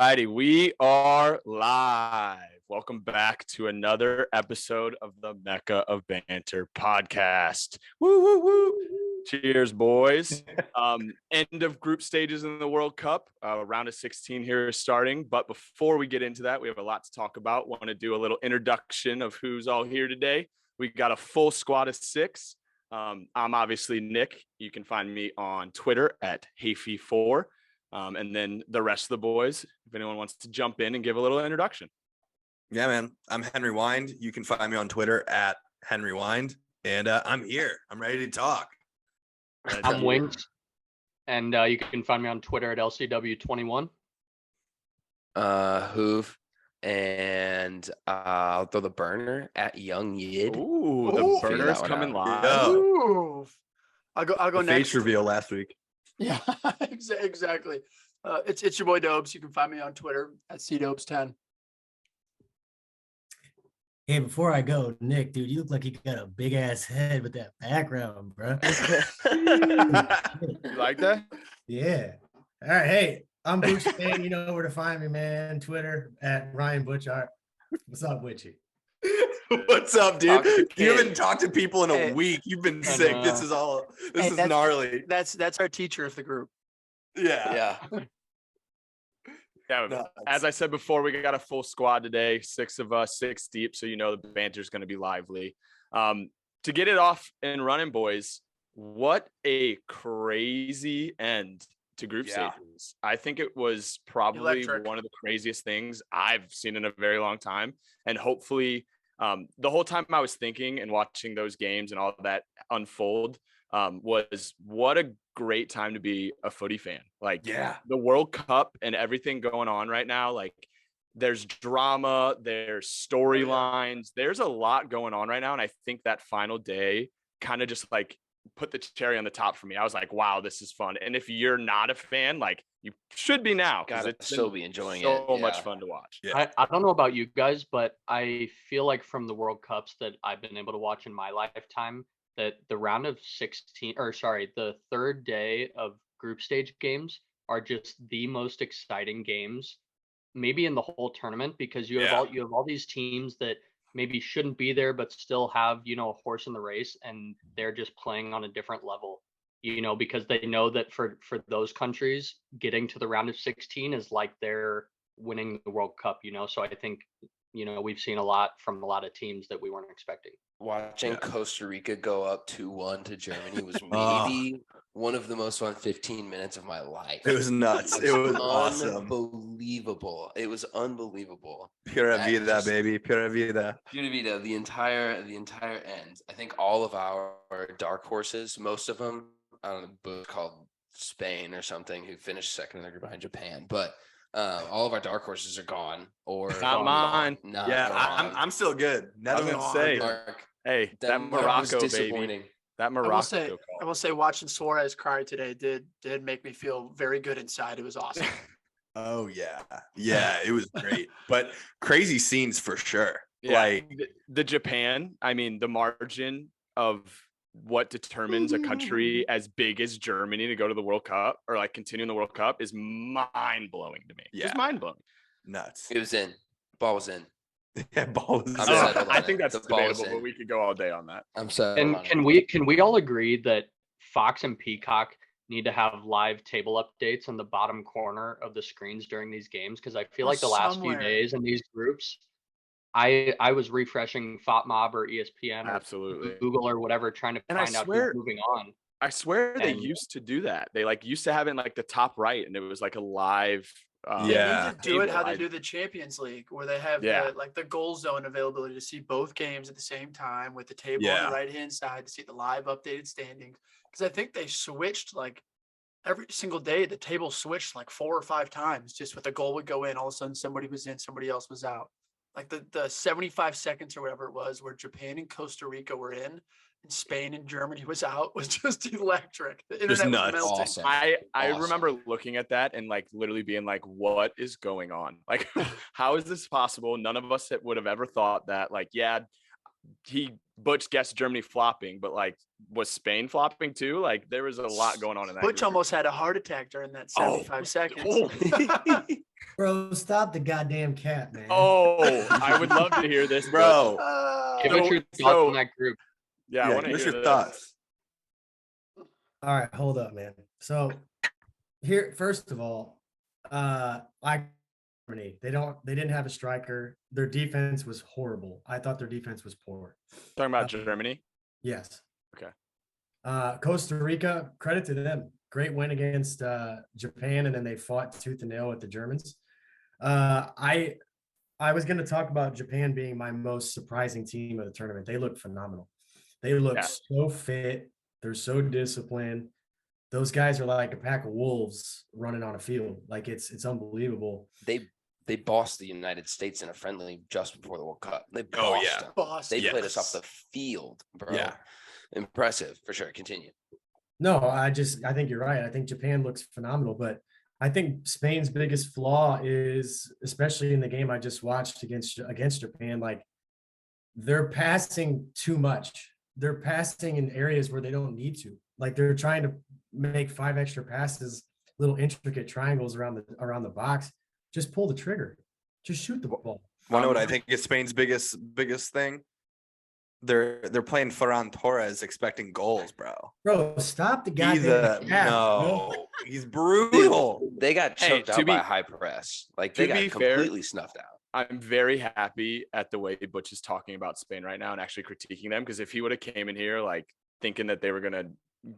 righty, we are live. Welcome back to another episode of the Mecca of Banter podcast. Woo, woo, woo. Cheers, boys. End of group stages in the World Cup. Round of 16 here is starting. But before we get into that, we have a lot to talk about. Want to do a little introduction of who's all here today. We got a full squad of 6. I'm obviously Nick. You can find me on Twitter at Hayfee4. And then the rest of the boys, if anyone wants to jump in and give a little introduction. Yeah, man. I'm Henry Wind. You can find me on Twitter at Henry Wind. And I'm here. I'm ready to talk. I'm Wings. And you can find me on Twitter at LCW21. Hoove. And I'll throw the burner at Young Yid. Ooh, the burner's coming live. Ooh. I'll go next. Face reveal last week. Yeah, exactly. It's your boy Dobes. You can find me on Twitter at CDobes10. Hey, before I go, Nick, dude, you look like you got a big ass head with that background, bro. You like that? Yeah. All right. Hey, I'm Butch Fan. You know where to find me, man. Twitter at Ryan Butchart. What's up with you? What's up, dude? You haven't talked to people in a week. You've been sick. This is gnarly. That's our teacher of the group. Yeah. Yeah. As I said before, we got a full squad today, 6 of us, 6 deep. So, you know, the banter's going to be lively. To get it off and running, boys, what a crazy end to group stages. I think it was probably one of the craziest things I've seen in a very long time. And hopefully the whole time I was thinking and watching those games and all of that unfold was what a great time to be a footy fan. Like the World Cup and everything going on right now, like there's drama, there's storylines, there's a lot going on right now. And I think that final day kind of just like put the cherry on the top for me. I was like, wow, this is fun. And if you're not a fan, like you should be now, because it's still be enjoying so it. So much fun to watch. I don't know about you guys, but I feel like from the World Cups that I've been able to watch in my lifetime, that the round of 16, the third day of group stage games are just the most exciting games, maybe in the whole tournament, because you have all these teams that maybe shouldn't be there, but still have, you know, a horse in the race, and they're just playing on a different level, you know, because they know that for those countries, getting to the round of 16 is like they're winning the World Cup, you know. So I think, you know, we've seen a lot from a lot of teams that we weren't expecting. Watching Costa Rica go up 2-1 to Germany was maybe one of the most fun 15 minutes of my life. It was nuts. It was awesome. Unbelievable. It was unbelievable. Pura vida, baby. Pura vida. Pura vida. The entire end. I think all of our dark horses, most of them, I don't know, book called Spain or something, who finished second in their group behind Japan, but all of our dark horses are gone, or not mine. I'm still good. I was gonna say, hey, that Morocco baby. That Morocco. I will say, watching Suarez cry today did make me feel very good inside. It was awesome. Oh yeah, it was great, but crazy scenes for sure. Yeah. Like the Japan. I mean, the margin of what determines a country as big as Germany to go to the World Cup or like continue in the World Cup is mind blowing to me. Yeah. It's mind blowing. Nuts. It was in. Ball was in. Yeah, ball was in. I think that's debatable, but we could go all day on that. I'm sorry. And can we all agree that Fox and Peacock need to have live table updates in the bottom corner of the screens during these games? Because I feel like the last few days in these groups, I was refreshing FOTMob or ESPN or Google or whatever, trying to find out who's moving on. I swear they used to do that. They like used to have it in like the top right, and it was like a live. They need to do it how they do the Champions League, where they have the goal zone availability to see both games at the same time with the table on the right hand side to see the live updated standings. Because I think they switched like every single day. The table switched like 4 or 5 times, just with a goal would go in, all of a sudden somebody was in, somebody else was out. Like the 75 seconds or whatever it was where Japan and Costa Rica were in and Spain and Germany was out was just electric. The internet was melting. Awesome. I remember looking at that and like literally being like, what is going on? Like, how is this possible? None of us would have ever thought that. Like, he Butch guessed Germany flopping, but like, was Spain flopping too? Like, there was a lot going on in that. Butch group. almost had a heart attack during that 75 seconds. Bro, stop the goddamn cat, man. Oh, I would love to hear this, Bro. Give us your thoughts on that group. Yeah, I want to give us hear your this. thoughts. All right, hold up, man. So here, first of all, Germany, they didn't have a striker. Their defense was horrible. I thought their defense was poor. Talking about Germany? Yes. Okay. Costa Rica, credit to them. Great win against Japan, and then they fought tooth and nail with the Germans. I was going to talk about Japan being my most surprising team of the tournament. They look phenomenal. They look so fit. They're so disciplined. Those guys are like a pack of wolves running on a field. Like it's unbelievable. They bossed the United States in a friendly just before the World Cup. They Bossed. They played us off the field, bro. Yeah. Impressive for sure. Continue. No, I think you're right. I think Japan looks phenomenal, but I think Spain's biggest flaw is, especially in the game I just watched against Japan, like they're passing too much. They're passing in areas where they don't need to. Like they're trying to make 5 extra passes, little intricate triangles around the box. Just pull the trigger. Just shoot the ball. Want to know what I think is Spain's biggest thing? They're playing Ferran Torres expecting goals, bro. Bro, stop the goddamn he's brutal. They got choked out by a high press. Like they got completely snuffed out. I'm very happy at the way Butch is talking about Spain right now and actually critiquing them, because if he would have came in here like thinking that they were going to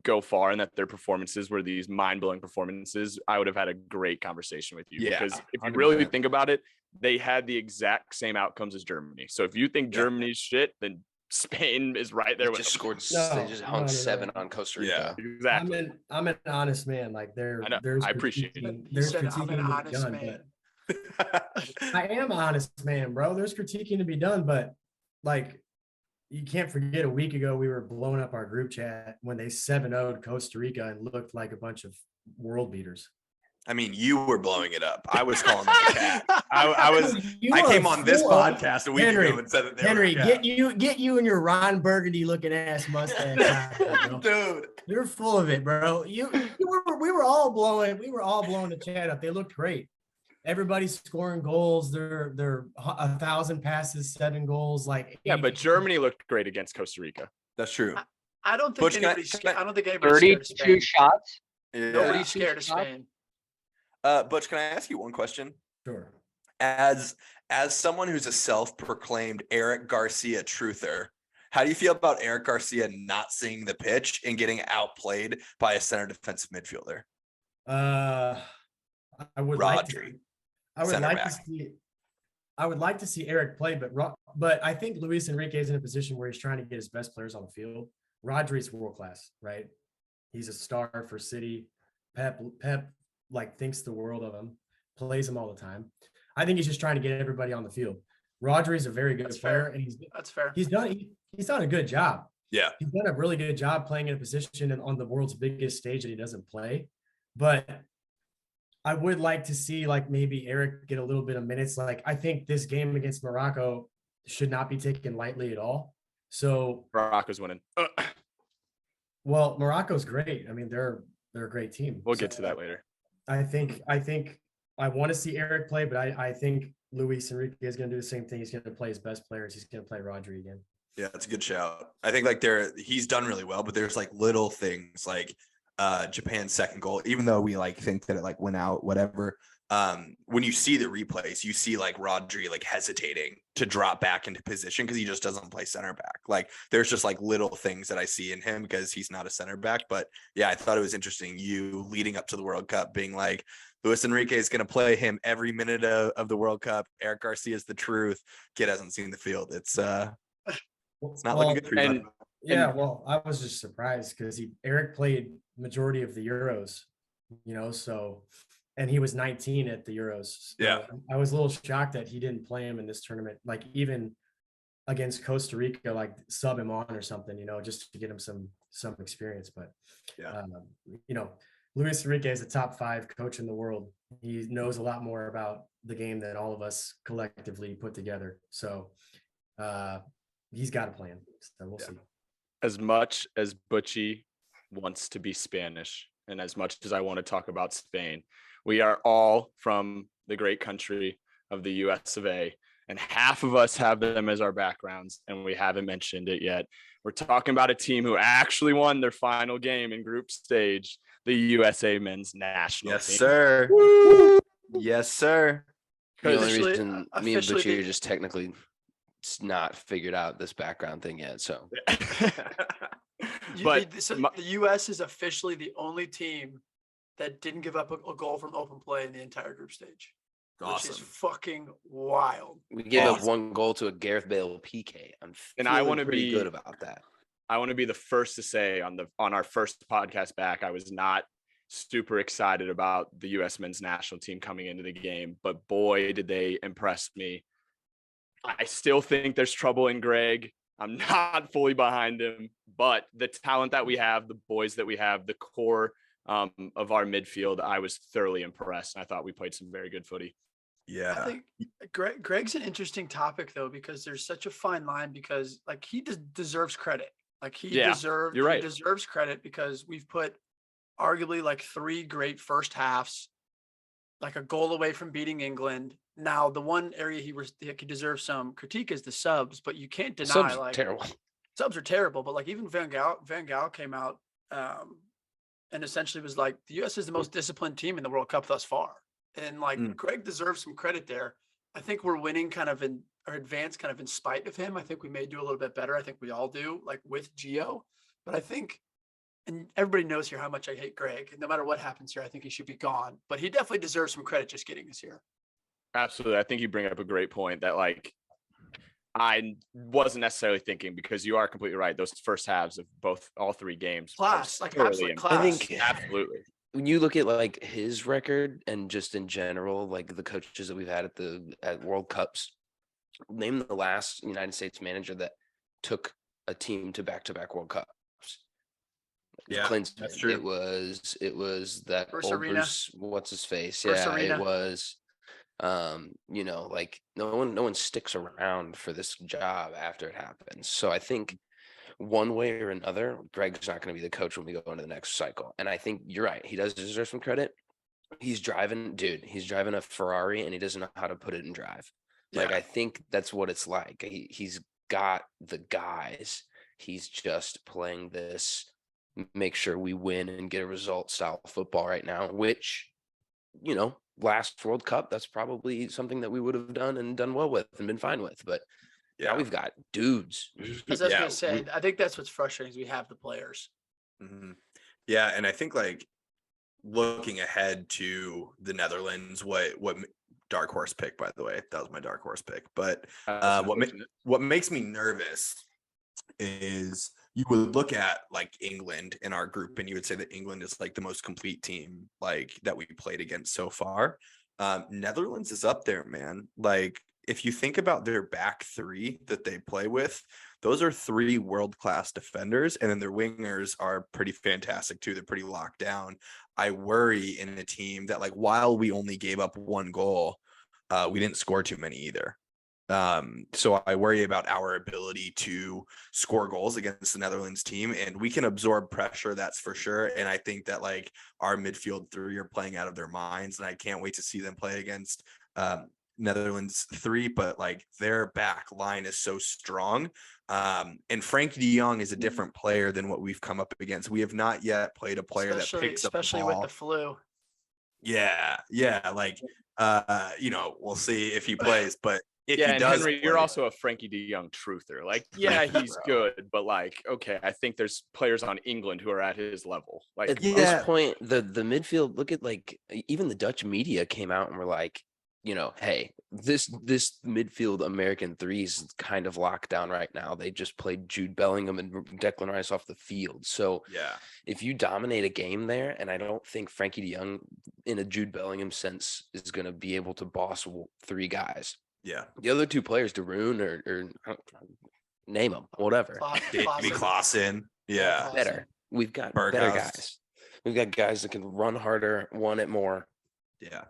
go far and that their performances were these mind-blowing performances, I would have had a great conversation with you. Yeah, because if you 100%. really think about it, they had the exact same outcomes as Germany. So if you think Germany's shit, then Spain is right there. They just scored. They just hung 7 on Costa Rica. Yeah, exactly. I'm an honest man. Like I appreciate it. There's I'm critiquing an to be honest done, man. but I am an honest man, bro. There's critiquing to be done, but like you can't forget a week ago we were blowing up our group chat when they 7-0'd Costa Rica and looked like a bunch of world beaters. I mean, you were blowing it up. I was calling them a cat. I came on this podcast a week ago and said that they were a cat. get you and your Ron Burgundy looking ass mustache. Dude, you're we were all blowing the chat up. They looked great. Everybody's scoring goals. They're 1,000 passes, 7 goals. Like but Germany looked great against Costa Rica. That's true. I don't think anybody's scared of 32 Spain. shots. Yeah. Nobody's scared of Spain. Butch, can I ask you one question? Sure. As someone who's a self-proclaimed Eric Garcia truther, how do you feel about Eric Garcia not seeing the pitch and getting outplayed by a center defensive midfielder? I would like to see Eric play, but I think Luis Enrique is in a position where he's trying to get his best players on the field. Rodri's world class, right? He's a star for City. Pep like thinks the world of him, plays him all the time. I think he's just trying to get everybody on the field. Rodri's a very good player, and that's fair. He's done a good job. Yeah, he's done a really good job playing in a position on the world's biggest stage that he doesn't play. But I would like to see like maybe Eric get a little bit of minutes. Like I think this game against Morocco should not be taken lightly at all. So Morocco's winning. Well, Morocco's great. I mean, they're a great team. We'll get to that later. I think I want to see Eric play, but I think Luis Enrique is going to do the same thing. He's going to play his best players. He's going to play Rodri again. Yeah, that's a good shout. I think like he's done really well, but there's like little things like Japan's second goal, even though we like think that it like went out, whatever. When you see the replays, you see like Rodri like hesitating to drop back into position because he just doesn't play center back. Like there's just like little things that I see in him because he's not a center back. But yeah, I thought it was interesting you leading up to the World Cup being like Luis Enrique is going to play him every minute of the World Cup. Eric Garcia is the truth. Kid hasn't seen the field. It's not looking good for you. Well, I was just surprised because Eric played majority of the Euros, so. And he was 19 at the Euros. So I was a little shocked that he didn't play him in this tournament. Like even against Costa Rica, like sub him on or something, just to get him some experience. But Luis Enrique is a top 5 coach in the world. He knows a lot more about the game than all of us collectively put together. So he's got a plan. So we'll see. As much as Butchie wants to be Spanish, and as much as I want to talk about Spain, we are all from the great country of the US of A, and half of us have them as our backgrounds, and we haven't mentioned it yet. We're talking about a team who actually won their final game in group stage, the USA men's national Yes, team. sir. Woo! Yes, sir. The only Officially- reason me and officially Butchie the- are just technically not figured out this background thing yet. So But the U.S. is officially the only team that didn't give up a goal from open play in the entire group stage, which is Awesome. fucking wild. we gave up Awesome. one goal to a Gareth Bale PK. I'm And I feeling wanna pretty be- good about that. I want to be the first to say on our first podcast back, I was not super excited about the U.S. men's national team coming into the game, but boy, did they impress me. I still think there's trouble in Greg. I'm not fully behind him, but the talent that we have, the boys that we have, the core of our midfield, I was thoroughly impressed. And I thought we played some very good footy. Yeah. I think Greg's an interesting topic though, because there's such a fine line, because like he deserves credit. Like he Yeah, you're right. He deserves credit because we've put arguably like 3 great first halves, like a goal away from beating England. Now, the one area he deserves some critique is the subs, but you can't deny Subs like terrible. subs are terrible. But like even Van Gaal came out and essentially was like, the U.S. is the most disciplined team in the World Cup thus far. And like Greg deserves some credit there. I think we're winning kind of in or advance kind of in spite of him. I think we may do a little bit better. I think we all do, like with Gio. But I think, and everybody knows here how much I hate Greg. And no matter what happens here, I think he should be gone. But he definitely deserves some credit just getting us here. Absolutely. I think you bring up a great point that like I wasn't necessarily thinking, because you are completely right. Those first halves of all 3 games. Class, like thoroughly absolute impressive. class. I think Absolutely. when you look at like his record and just in general, like the coaches that we've had at World Cups, name the last United States manager that took a team to back-to-back World Cups. Yeah, Klinsmann. that's true. It was that Bruce old Arena. Bruce, what's his face? Bruce Yeah, Arena. it was. Like no one sticks around for this job after it happens. So I think one way or another, Greg's not going to be the coach when we go into the next cycle. And I think you're right. He does deserve some credit. He's driving a Ferrari and he doesn't know how to put it in drive. Like, Yeah. I think that's what it's like. He's got the guys. He's just playing this make sure we win and get a result style football right now, which, last World Cup, that's probably something that we would have done and done well with and been fine with. But now we've got dudes. As I was gonna say, I think that's what's frustrating is we have the players. Mm-hmm. Yeah, and I think like looking ahead to the Netherlands, what dark horse pick, by the way, that was my dark horse pick. But what makes me nervous is you would look at like England in our group and you would say that England is like the most complete team like that we played against so far. Netherlands is up there, man. Like if you think about their back 3 that they play with, those are 3 world-class defenders, and then their wingers are pretty fantastic too. They're pretty locked down. I worry in a team that like while we only gave up 1 goal, we didn't score too many either. So I worry about our ability to score goals against the Netherlands team, and we can absorb pressure, that's for sure. And I think that like our midfield 3 are playing out of their minds, and I can't wait to see them play against Netherlands 3, but like their back line is so strong. And Frankie de Jong is a different player than what we've come up against. We have not yet played a player that picks up the especially ball. with the flu. Yeah. Like, we'll see if he plays, but if he and does, Henry, you're also a Frankie de Jong truther. Like, yeah, he's good, but like, okay, I think there's players on England who are at his level. Like At this point, the midfield, look at like even the Dutch media came out and were like, hey, this midfield American 3 is kind of locked down right now. They just played Jude Bellingham and Declan Rice off the field. So yeah, if you dominate a game there, and I don't think Frankie de Jong in a Jude Bellingham sense is going to be able to boss 3 guys. Yeah. The other 2 players, Darun or name them, whatever. Davy Klaassen. Yeah. Better. We've got better guys. We've got guys that can run harder, want it more. Yeah.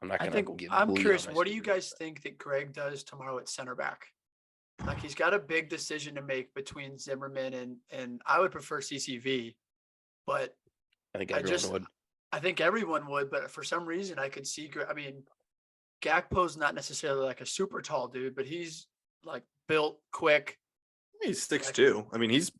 I'm curious, what do you guys think that Greg does tomorrow at center back? Like he's got a big decision to make between Zimmerman and I would prefer CCV, but I think everyone would. I think everyone would, but for some reason I could see. I mean, Gakpo's not necessarily like a super tall dude, but he's like built, quick. He's 6'2". I mean, he's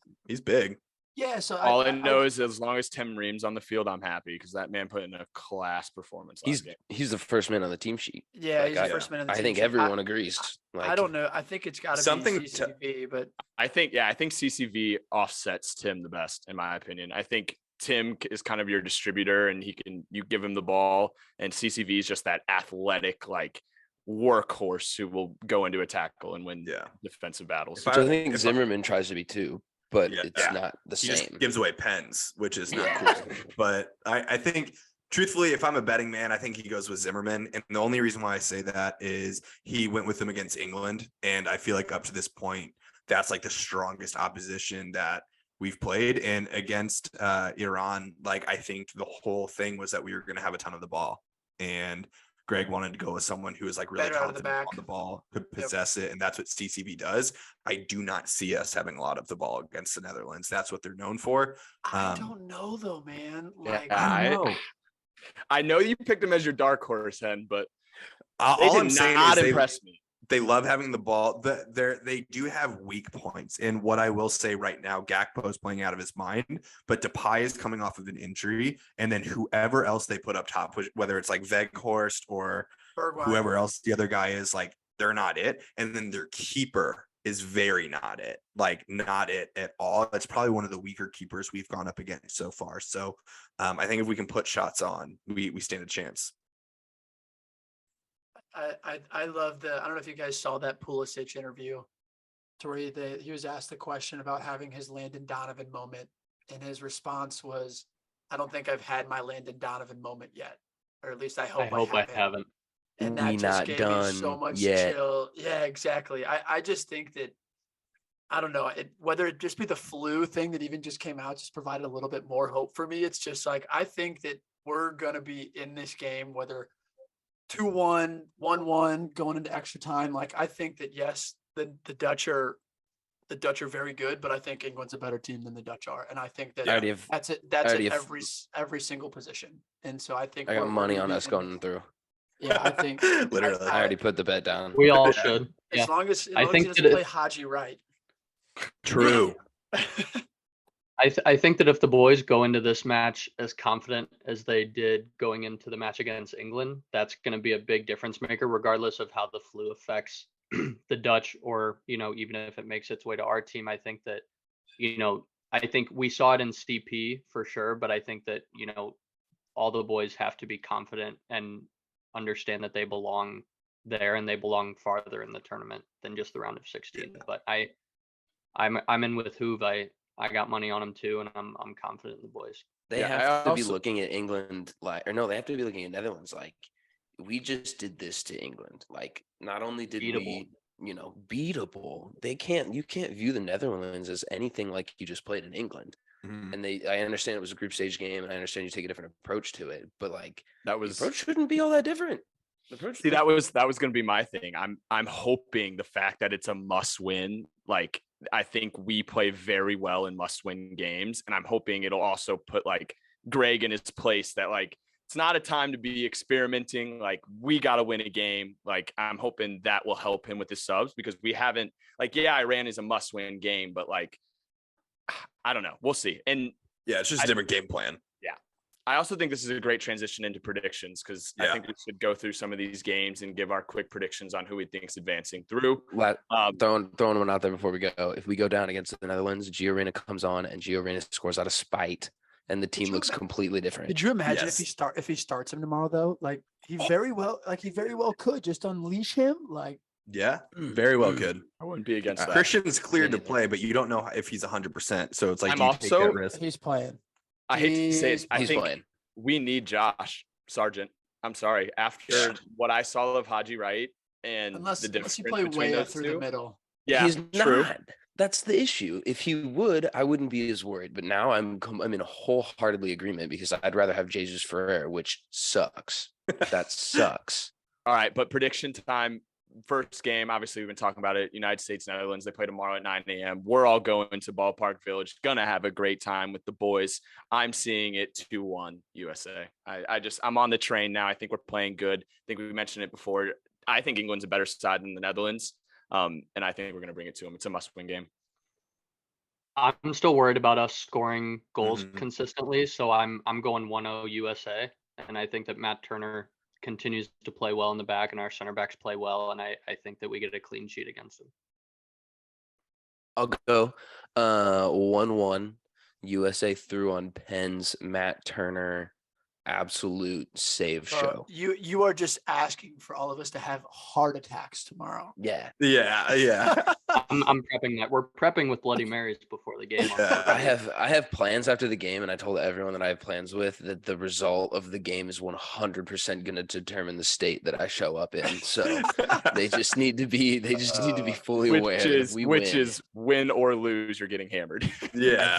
big. Yeah. So all I know is as long as Tim Ream's on the field, I'm happy because that man put in a class performance last game. He's the first man on the team sheet. Yeah, he's the first man on the team sheet. I think everyone agrees. Like, I don't know. I think it's got to be CCV, but I think CCV offsets Tim the best in my opinion. I think Tim is kind of your distributor and you give him the ball, and CCV is just that athletic like workhorse who will go into a tackle and win defensive battles. Which I think Zimmerman tries to be too. But it's not the same. He just gives away pens, which is not cool. But I think, truthfully, if I'm a betting man, I think he goes with Zimmerman. And the only reason why I say that is he went with them against England. And I feel like up to this point, that's like the strongest opposition that we've played. And against Iran, like I think the whole thing was that we were going to have a ton of the ball. And Greg wanted to go with someone who was like really confident on the ball, could possess it, and that's what CCV does. I do not see us having a lot of the ball against the Netherlands. That's what they're known for. I don't know though, man. Like I know you picked them as your dark horse, Hen, but all I'm saying is they impress me. They love having the ball. They do have weak points. And what I will say right now, Gakpo is playing out of his mind, but Depay is coming off of an injury. And then whoever else they put up top, whether it's like Weghorst or whoever else the other guy is, like they're not it. And then their keeper is very not it at all. That's probably one of the weaker keepers we've gone up against so far. So I think if we can put shots on, we stand a chance. I love I don't know if you guys saw that Pulisic interview to where he was asked the question about having his Landon Donovan moment. And his response was, I don't think I've had my Landon Donovan moment yet. Or at least I hope I haven't. And that just gave me so much chill. Yeah, exactly. I just think that, I don't know, whether it just be the flu thing that even just came out, just provided a little bit more hope for me. It's just like, I think that we're going to be in this game, whether 2-1, 1-1, going into extra time. Like, I think that, yes, the Dutch are very good, but I think England's a better team than the Dutch are. And I think that that's every single position. And so I think I got money on us going through. Yeah, I think literally. I already put the bet down. We all should. As long as he doesn't play Haji right. True. I think that if the boys go into this match as confident as they did going into the match against England, that's going to be a big difference maker, regardless of how the flu affects the Dutch, or, even if it makes its way to our team. I think that, I think we saw it in CP for sure, but I think that, all the boys have to be confident and understand that they belong there and they belong farther in the tournament than just the round of 16. But I'm in with Hoove. I got money on them too, and I'm confident in the boys. They have to be looking at England they have to be looking at Netherlands like, we just did this to England. Like, not only did we, beatable, you can't view the Netherlands as anything like you just played in England. Mm-hmm. And I understand it was a group stage game, and I understand you take a different approach to it, but like the approach shouldn't be all that different. See, that was going to be my thing. I'm hoping the fact that it's a must win, like, I think we play very well in must win games, and I'm hoping it'll also put like Greg in his place, that like it's not a time to be experimenting, like we got to win a game. Like, I'm hoping that will help him with his subs, because we haven't, like, Iran is a must win game, but like, I don't know, we'll see. And it's just a different game plan. I also think this is a great transition into predictions, because I think we should go through some of these games and give our quick predictions on who we think is advancing through. Throwing one out there before we go. If we go down against the Netherlands, Gio Reyna comes on and Gio Reyna scores out of spite, and the team looks completely different. Could you imagine if he starts him tomorrow though? Like, he very well could just unleash him. Like, very well could. I wouldn't be against that. Christian's cleared to play, but you don't know if he's 100%. So it's like, he's playing. I hate to say it. I think playing. We need Josh Sargent. I'm sorry. After what I saw of Haji Wright and the difference he play between way those through two. the middle. Yeah, he's true. Not. That's the issue. If he would, I wouldn't be as worried. But now I'm in wholeheartedly agreement, because I'd rather have Jesus Ferrer, which sucks. That sucks. All right, but prediction time. first game, obviously we've been talking about it. United States, Netherlands, they play tomorrow at 9 a.m. We're all going to Ballpark Village. Gonna have a great time with the boys. I'm seeing it 2-1 USA. I'm on the train now. I think we're playing good. I think we mentioned it before. I think England's a better side than the Netherlands. And I think we're going to bring it to them. It's a must-win game. I'm still worried about us scoring goals consistently, so I'm going 1-0 USA, and I think that Matt Turner continues to play well in the back, and our center backs play well, and I think that we get a clean sheet against them. I'll go 1-1 USA through on pens. Matt Turner, absolute save show. You are just asking for all of us to have heart attacks tomorrow. Yeah. I'm prepping that. We're prepping with Bloody Marys before the game. I have plans after the game, and I told everyone that I have plans with that the result of the game is 100% going to determine the state that I show up in. So they just need to be fully aware. Which is win or lose, you're getting hammered. Yeah.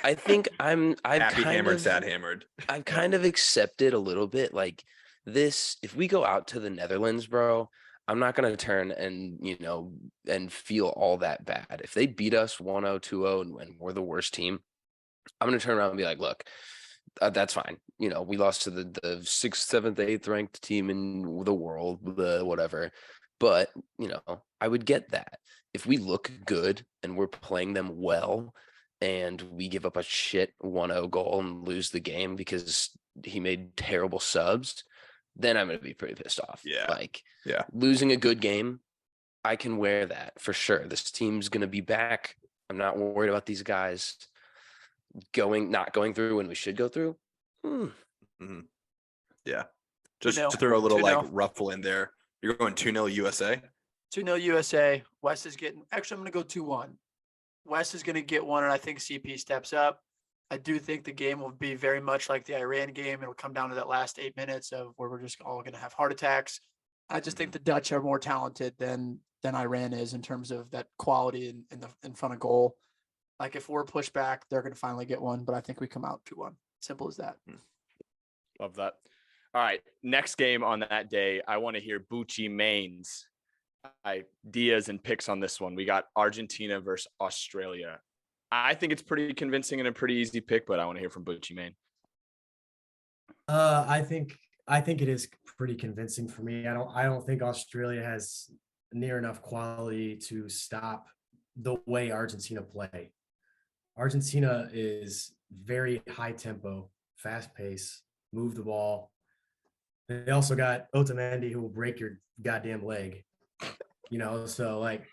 I think sad hammered. I've kind of accepted a little bit like this. If we go out to the Netherlands, bro, I'm not going to turn and feel all that bad. If they beat us 1-0, 2-0, and we're the worst team, I'm going to turn around and be like, look, that's fine. We lost to the 6th, 7th, 8th ranked team in the world, whatever. But, I would get that. If we look good and we're playing them well and we give up a shit 1-0 goal and lose the game because he made terrible subs, then I'm going to be pretty pissed off. Yeah. Losing a good game, I can wear that for sure. This team's going to be back. I'm not worried about these guys not going through when we should go through. Yeah. Just to throw a little ruffle in there. You're going 2-0 USA? 2-0 USA. West is getting – actually, I'm going to go 2-1. West is going to get one, and I think CP steps up. I do think the game will be very much like the Iran game. It'll come down to that last 8 minutes of where we're just all going to have heart attacks. I just think the Dutch are more talented than Iran is in terms of that quality in front of goal. Like if we're pushed back, they're going to finally get one, but I think we come out 2-1. Simple as that. Love that. All right, next game on that day, I want to hear Bucci Mains ideas and picks on this one. We got Argentina versus Australia. I think it's pretty convincing and a pretty easy pick, but I want to hear from Bucci Main. I think it is pretty convincing for me. I don't think Australia has near enough quality to stop the way Argentina play. Argentina is very high tempo, fast pace, move the ball. They also got Otamendi who will break your goddamn leg. So like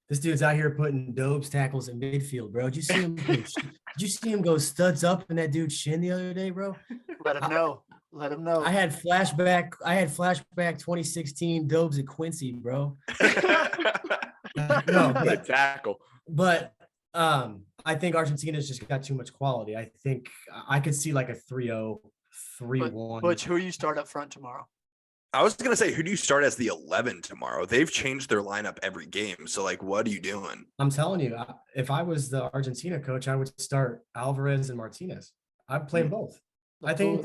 this dude's out here putting Dobes tackles in midfield, bro. Did you see him go studs up in that dude's shin the other day, bro? Let him know. I had flashback 2016 Dobes at Quincy, bro. No, but tackle. But I think Argentina's just got too much quality. I think I could see like a 3-0, 3-1. But who you start up front tomorrow? I was going to say, who do you start as the 11 tomorrow? They've changed their lineup every game. So, like, what are you doing? I'm telling you, if I was the Argentina coach, I would start Alvarez and Martinez. I'd play them both. I think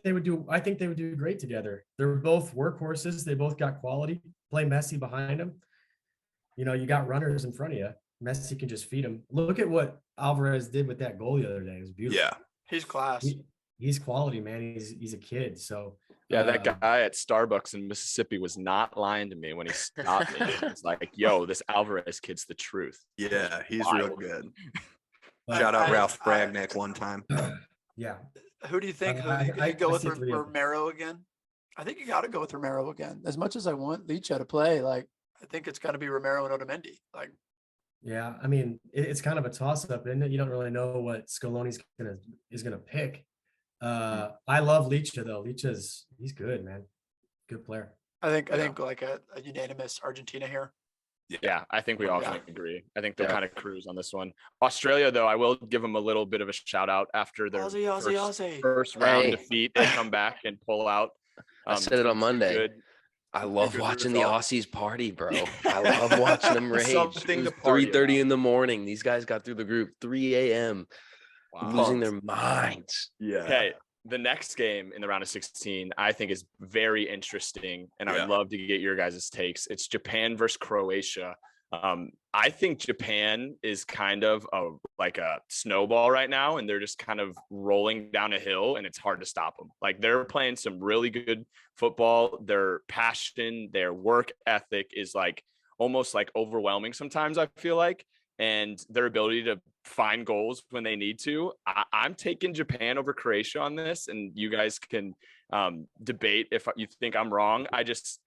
they would do great together. They're both workhorses. They both got quality. Play Messi behind them. You got runners in front of you. Messi can just feed them. Look at what Alvarez did with that goal the other day. It was beautiful. Yeah, he's class. He's quality, man. He's a kid. So. Yeah, that guy at Starbucks in Mississippi was not lying to me when he stopped me. It's like, yo, this Alvarez kid's the truth. Yeah, he's real good. Shout out Ralph Bragnick one time. Yeah. Who do you think? You go with Romero again? I think you got to go with Romero again. As much as I want Licha to play, like I think it's got to be Romero and Otamendi. Like, yeah, I mean, it's kind of a toss-up, isn't it? You don't really know what Scaloni's gonna pick. I love Licha though. He's good, man. Good player. I think like a unanimous Argentina here. Yeah, I think we all kind of agree. I think they'll kind of cruise on this one. Australia, though, I will give them a little bit of a shout out after their first round defeat. They come back and pull out. I said it on Monday. I love watching the Aussies party, bro. I love watching them rage. 3:30 in the morning. These guys got through the group 3 a.m. Wow. Losing their minds. Yeah. Okay. the next game in the round of 16, I think is very interesting, and I would love to get your guys' takes. It's Japan versus Croatia. I think Japan is kind of like a snowball right now, and they're just kind of rolling down a hill, and it's hard to stop them. Like, they're playing some really good football. Their passion, their work ethic is like almost like overwhelming sometimes, I feel like, and their ability to find goals when they need to. I'm taking Japan over Croatia on this, and you guys can debate if you think I'm wrong.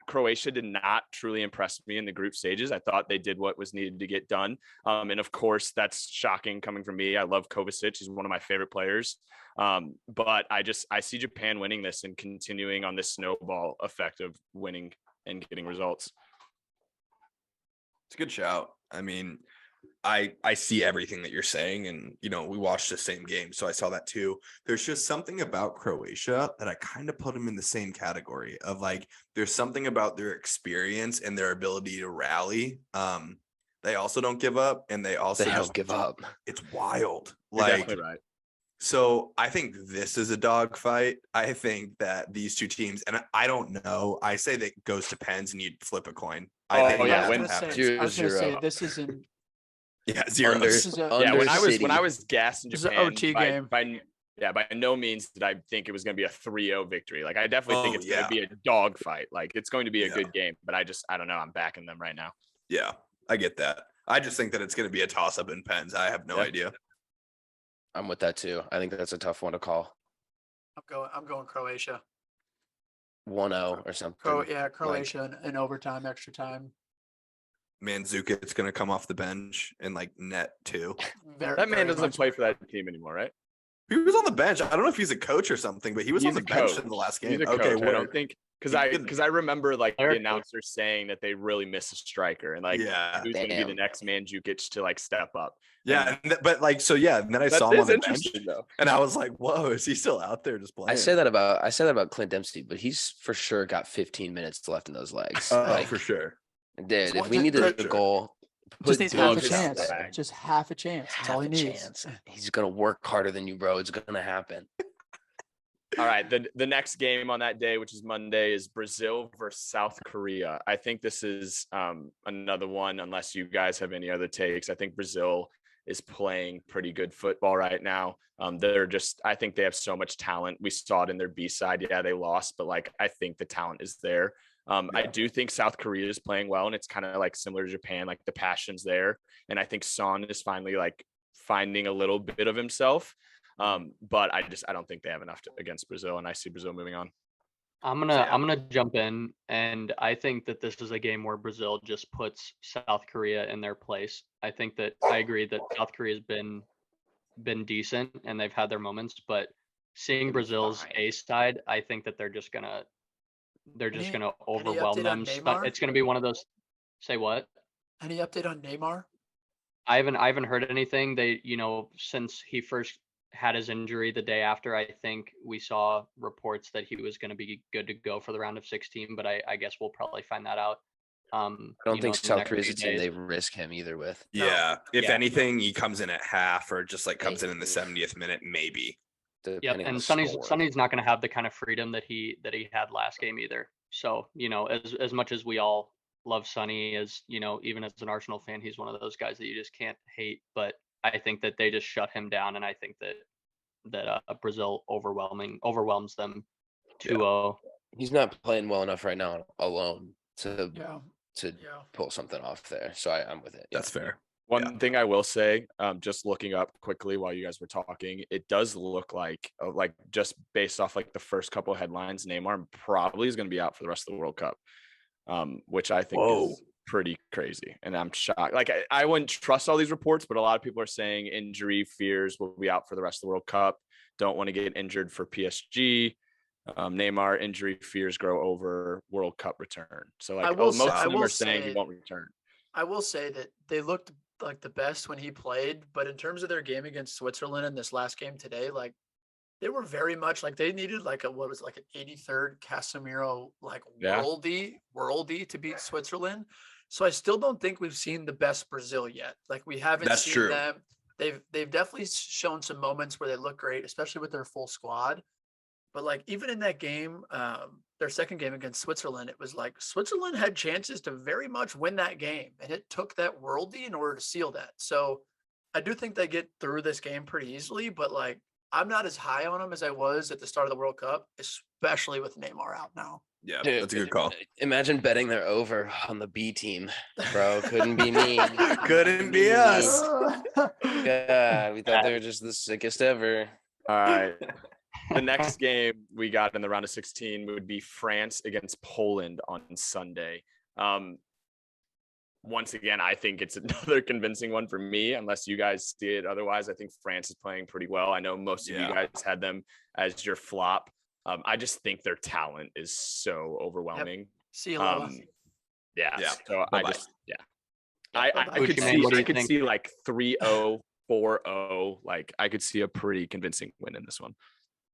Croatia did not truly impress me in the group stages. I thought they did what was needed to get done. And of course, that's shocking coming from me. I love Kovacic. He's one of my favorite players. But I see Japan winning this and continuing on this snowball effect of winning and getting results. It's a good shout. I mean, I see everything that you're saying, and we watched the same game, so I saw that too. There's just something about Croatia that I kind of put them in the same category of, like, there's something about their experience and their ability to rally. They also don't give up, and they don't give up. It's wild. You're definitely right. So I think this is a dogfight. I think that these two teams, and I don't know, I say that it goes to pens and you flip a coin. I was going to say this isn't. Yeah, zero. When I was gassing Japan, this is an OT game. By no means did I think it was going to be a 3-0 victory. Like, I definitely think it's going to be a dogfight. Like, it's going to be a good game, but I don't know. I'm backing them right now. Yeah, I get that. I just think that it's going to be a toss-up in pens. I have no idea. I'm with that too. I think that's a tough one to call. I'm going Croatia. 1-0 or something. Croatia in overtime, extra time. Mandzukic going to come off the bench and like net too. That man doesn't play for that team anymore, right? He was on the bench. I don't know if he's a coach or something, but he was on the bench in the last game. Okay, I don't think because I remember like the announcers saying that they really miss a striker, and like who's going to be the next Mandzukic to like step up. Yeah, and then I saw him on the bench, and I was like, "Whoa, is he still out there just playing?" I say that about Clint Dempsey, but he's for sure got 15 minutes left in those legs. For sure. Dude, if we needed a goal, just needs half a chance. Just half a chance. That's all he needs. He's gonna work harder than you, bro. It's gonna happen. All right. The next game on that day, which is Monday, is Brazil versus South Korea. I think this is another one, unless you guys have any other takes. I think Brazil is playing pretty good football right now. I think they have so much talent. We saw it in their B side. Yeah, they lost, but like, I think the talent is there. I do think South Korea is playing well, and it's kind of like similar to Japan, like the passion's there. And I think Son is finally like finding a little bit of himself. But I don't think they have enough against Brazil, and I see Brazil moving on. I'm gonna jump in, and I think that this is a game where Brazil just puts South Korea in their place. I agree that South Korea has been decent and they've had their moments, but seeing Brazil's A side, I think that they're just gonna overwhelm them. It's gonna be one of those. Say what? Any update on Neymar? I haven't heard anything. They, since he first had his injury the day after, I think we saw reports that he was going to be good to go for the round of 16, but I guess we'll probably find that out. I don't think South Korea's a team they risk him either with. Yeah. If anything, he comes in at half or just like comes in the 70th minute, maybe. Yeah, and Sonny's not going to have the kind of freedom that he had last game either. So, as much as we all love Sonny, as even as an Arsenal fan, he's one of those guys that you just can't hate. But I think that they just shut him down, and I think that Brazil overwhelms them 2-0. He's not playing well enough right now alone to pull something off there. So I'm with it. That's fair. One thing I will say, just looking up quickly while you guys were talking, it does look like just based off like the first couple of headlines, Neymar probably is going to be out for the rest of the World Cup, which I think is pretty crazy. And I'm shocked. Like, I wouldn't trust all these reports, but a lot of people are saying injury fears will be out for the rest of the World Cup. Don't want to get injured for PSG. Neymar injury fears grow over World Cup return. So like most of them are saying he won't return. I will say that they looked like the best when he played, but in terms of their game against Switzerland in this last game today, like they were very much like they needed like an 83rd Casemiro worldie to beat Switzerland. So I still don't think we've seen the best Brazil yet. Like we haven't seen them. They've definitely shown some moments where they look great, especially with their full squad. But like even in that game, their second game against Switzerland, it was like Switzerland had chances to very much win that game, and it took that worldie in order to seal that. So I do think they get through this game pretty easily, but like I'm not as high on them as I was at the start of the World Cup, especially with Neymar out now. Yeah, Dude, that's a good call. Imagine betting they're over on the B team, bro. Couldn't be me. Couldn't be us. Yeah, we thought they were just the sickest ever. All right. The next game we got in the round of 16 would be France against Poland on Sunday. Once again, I think it's another convincing one for me, unless you guys see it otherwise. I think France is playing pretty well. I know most of you guys had them as your flop. I just think their talent is so overwhelming. Yep. Yeah. So Bye-bye. I could see like 3-0, 4-0. Like I could see a pretty convincing win in this one.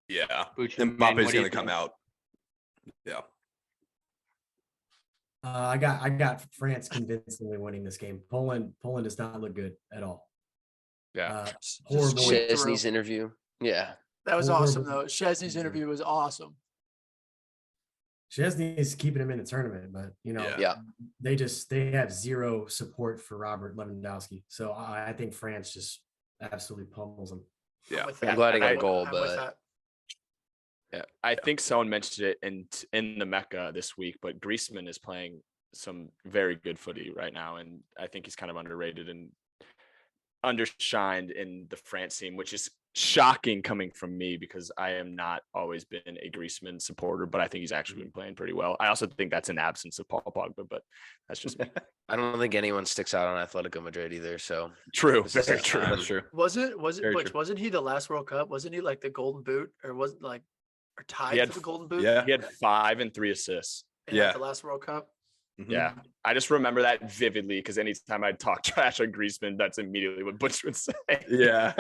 Yeah. Mbappe's going to come out. Yeah. I got France convincingly winning this game. Poland does not look good at all. Yeah. Horrible. Chesney's interview. Yeah. That was awesome though. Chesney's interview was awesome. Chesney's keeping him in the tournament, but they have zero support for Robert Lewandowski. So I think France just absolutely pummels him. Yeah. I'm glad he got a goal, but yeah, I think someone mentioned it in the Mecca this week, but Griezmann is playing some very good footy right now, and I think he's kind of underrated and undershined in the France team, which is shocking coming from me because I am not always been a Griezmann supporter, but I think he's actually been playing pretty well. I also think that's an absence of Paul Pogba, but that's just me. I don't think anyone sticks out on Atletico Madrid either. So true, very true. That's true. Wasn't he the last World Cup? Wasn't he like the Golden Boot, or wasn't like or tied for the Golden Boot? Yeah, he had 5 and 3 assists. Like the last World Cup. Mm-hmm. Yeah, I just remember that vividly because anytime I'd talk trash on Griezmann, that's immediately what Butch would say. Yeah.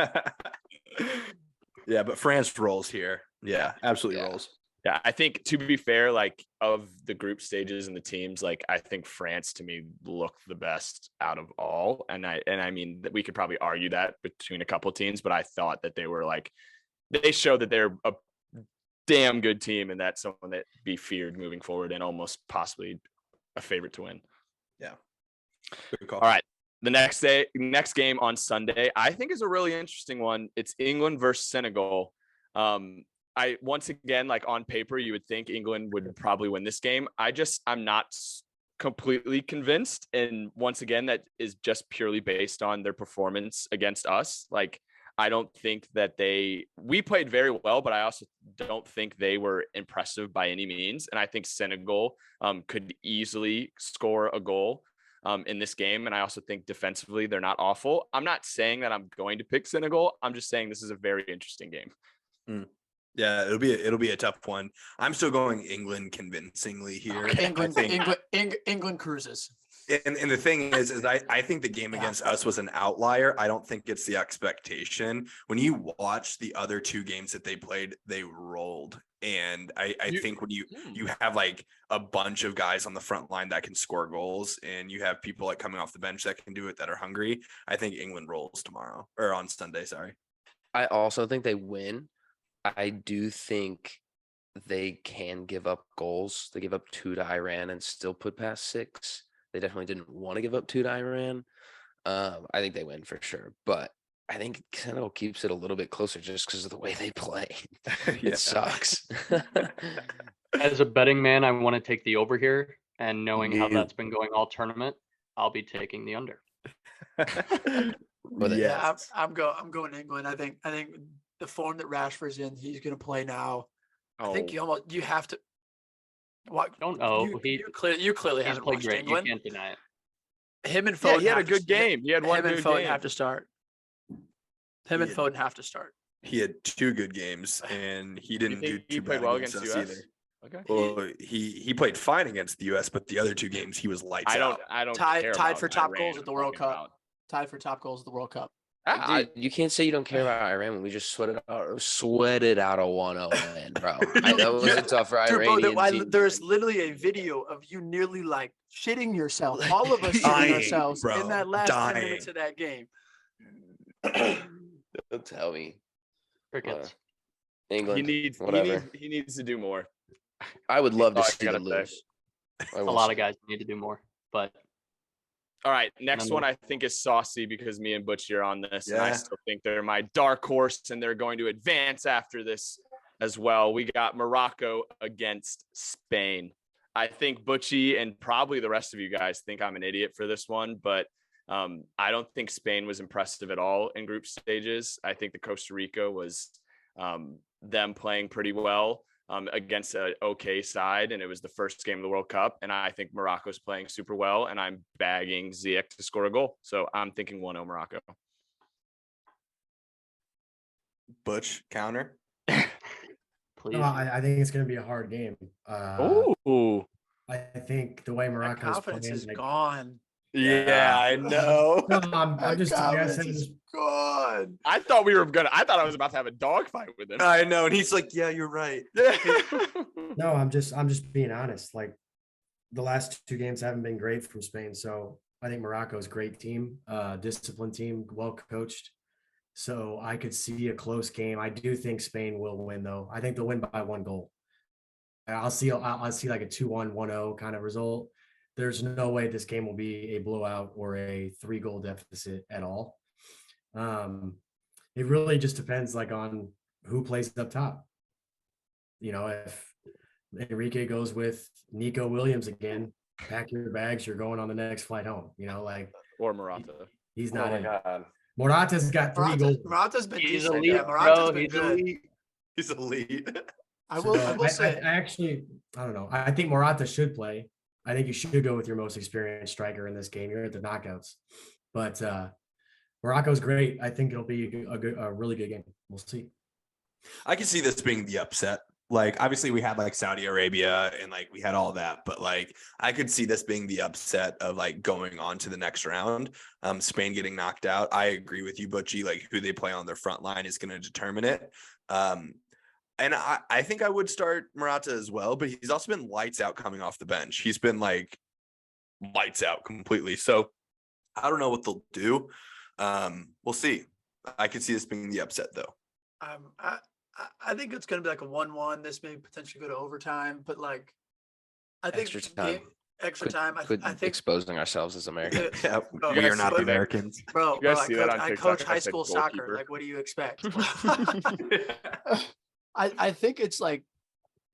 Yeah, but France rolls here. Yeah, absolutely rolls. Yeah, I think to be fair, like of the group stages and the teams, like I think France to me looked the best out of all. And I mean we could probably argue that between a couple of teams, but I thought that they showed that they're a damn good team and that's someone that be feared moving forward and almost possibly a favorite to win. Yeah. Good call. All right. The next game on Sunday, I think is a really interesting one. It's England versus Senegal. Once again, like on paper, you would think England would probably win this game. I'm not completely convinced. And once again, that is just purely based on their performance against us. Like, I don't think that we played very well, but I also don't think they were impressive by any means. And I think Senegal could easily score a goal in this game. And I also think defensively, they're not awful. I'm not saying that I'm going to pick Senegal. I'm just saying this is a very interesting game. Yeah, it'll be a tough one. I'm still going England convincingly here. England cruises. And the thing is I think the game against us was an outlier. I don't think it's the expectation. When you watch the other 2 games that they played, they rolled. And I think when you have like a bunch of guys on the front line that can score goals and you have people like coming off the bench that can do it, that are hungry, I think England rolls tomorrow or on Sunday. Sorry. I also think they win. I do think they can give up goals. They give up 2 to Iran and still put past 6. They definitely didn't want to give up 2 to Iran. I think they win for sure, but I think Senegal keeps it a little bit closer just because of the way they play. It sucks. As a betting man, I want to take the over here, and knowing how that's been going all tournament, I'll be taking the under. I'm going England. I think the form that Rashford's in, he's going to play now. I think you have to. What? Don't know. You clearly haven't played watched great. England. You can't deny it. Him and Foden. He had a good game. He had one good Foden game. have to start. Foden have to start. He had 2 good games and he didn't do too bad well against us either. Okay. Well, he played fine against the US, but the other 2 games he was lights out. I don't tied for top goals at the World Cup. Tied for top goals at the World Cup. Dude, you can't say you don't care about Iran when we just sweated out a 1-0 win, bro. That was a tough Iranian team. There's literally a video of you nearly like shitting yourself. All of us shitting ourselves in that last 10 minutes of that game. Don't tell me. Crickets. England. He whatever. needs to do more. I would love to That's all see I them gotta lose. A lot of guys need to do more, but all right, next one I think is saucy because me and Butchie are on this, and I Yeah. still think they're my dark horse, and they're going to advance after this as well. We got Morocco against Spain. I think Butchie and probably the rest of you guys think I'm an idiot for this one, but I don't think Spain was impressive at all in group stages. I think the Costa Rica was them playing pretty well against an okay side, and it was the first game of the World Cup, and I think Morocco's playing super well, and I'm bagging Ziyech to score a goal. So I'm thinking 1-0 Morocco. Butch counter. please. No, I think it's going to be a hard game. Ooh. I think the way My Morocco's confidence playing, is like, gone. Yeah, I know. no, I'm just Confidence guessing. is gone. I thought I was about to have a dogfight with him. I know, and he's like, "Yeah, you're right." No, I'm just being honest. Like, the last 2 games haven't been great from Spain, so I think Morocco's a great team, disciplined team, well coached. So I could see a close game. I do think Spain will win, though. I think they'll win by 1 goal. I'll see like a 2-1, 1-0 kind of result. There's no way this game will be a blowout or a 3-goal deficit at all. It really just depends like on who plays up top. You know, if Enrique goes with Nico Williams again, pack your bags, you're going on the next flight home. You know, like, or Morata. he's not in. God, Morata's got 3 goals. Morata's been He's decent. elite, Yeah, Morata's bro. been He's good. elite. he's elite. I will say. I actually, I don't know. I think Morata should play. I think you should go with your most experienced striker in this game. You're at the knockouts, but Morocco's great. I think it'll be a really good game. We'll see. I can see this being the upset. Like, obviously we had like Saudi Arabia and like we had all that, but like I could see this being the upset of like going on to the next round. Spain getting knocked out. I agree with you, Butchie. Like, who they play on their front line is going to determine it. And I think I would start Morata as well, but he's also been lights out coming off the bench. He's been like lights out completely. So I don't know what they'll do. We'll see. I could see this being the upset though. I think it's going to be like a 1-1. This may potentially go to overtime, but like, I think Extra time. I think Exposing ourselves as Americans. Yeah, Bro, we are not the but- Americans. bro, You guys bro, see that on I TikTok? coach I high said school soccer. goalkeeper. Like, what do you expect? I think it's like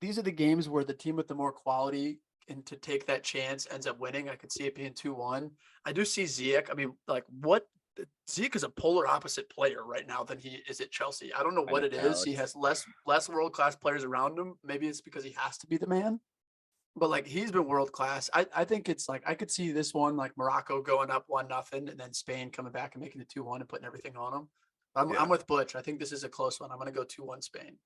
these are the games where the team with the more quality and to take that chance ends up winning. I could see it being 2-1. I do see Ziyech. I mean, like, what Ziyech is a polar opposite player right now than he is at Chelsea. I don't know what it is. He has less world-class players around him. Maybe it's because he has to be the man. But like, he's been world class. I think it's like I could see this one like Morocco going up 1-0 and then Spain coming back and making it 2-1 and putting everything on them. I'm with Butch. I think this is a close one. I'm going to go 2-1 Spain.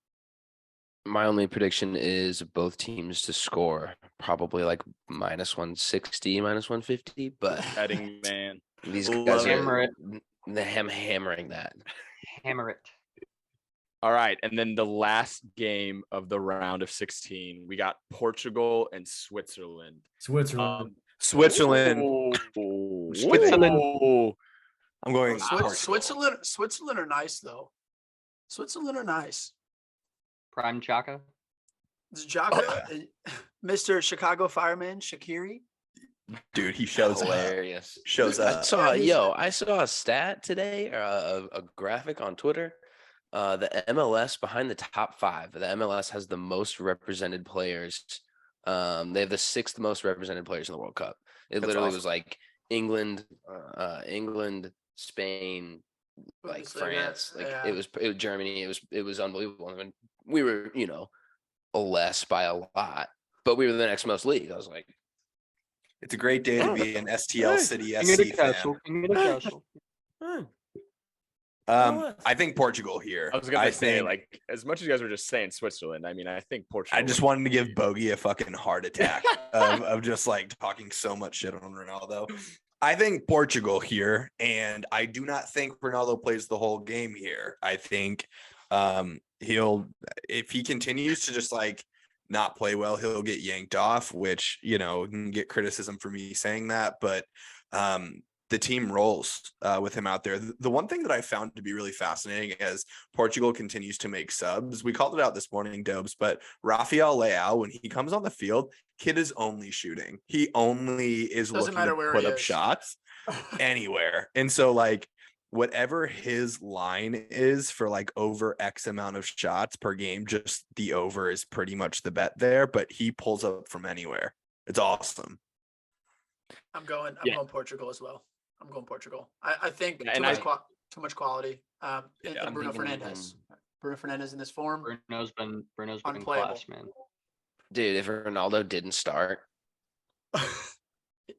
My only prediction is both teams to score probably like -160, -150. But Betting man. these Love guys it. Hammer it. are hammering that. Hammer it. All right, and then the last game of the round of 16, we got Portugal and Switzerland. Switzerland. Switzerland. Ooh. Switzerland. Ooh. I'm going Switzerland are nice though. Switzerland are nice. Prime Chaka. It's Jaka, Mr. Chicago Fireman Shaqiri. Dude, he shows Hilarious. shows I up. saw a stat today, or a graphic on Twitter. The MLS behind the top 5. The MLS has the most represented players. They have the 6th most represented players in the World Cup. It That's literally awesome. was like England, Spain, like France, like yeah. it was Germany. It was unbelievable. I mean, we were, less by a lot, but we were the next most league. I was like, It's a great day to be an STL City SC fan. I think Portugal here. I was going to say, like, as much as you guys were just saying Switzerland, I mean, I think Portugal. I just wanted to give Bogey a fucking heart attack of just like talking so much shit on Ronaldo. I think Portugal here, and I do not think Ronaldo plays the whole game here. I think if he continues to just like not play well, he'll get yanked off, which, can get criticism for me saying that. But the team rolls with him out there. The one thing that I found to be really fascinating as Portugal continues to make subs, we called it out this morning, Dobes, but Rafael Leao, when he comes on the field, kid is only shooting. He only is Doesn't looking matter to where put he up is. shots anywhere. And so like whatever his line is for like over X amount of shots per game, just the over is pretty much the bet there, but he pulls up from anywhere. It's awesome. I'm going Portugal as well. I'm going Portugal. I think Yeah, too much quality. And I'm Bruno thinking, Fernandes. Bruno Fernandes in this form. Bruno's been Unplayable. class, man. Dude, if Ronaldo didn't start,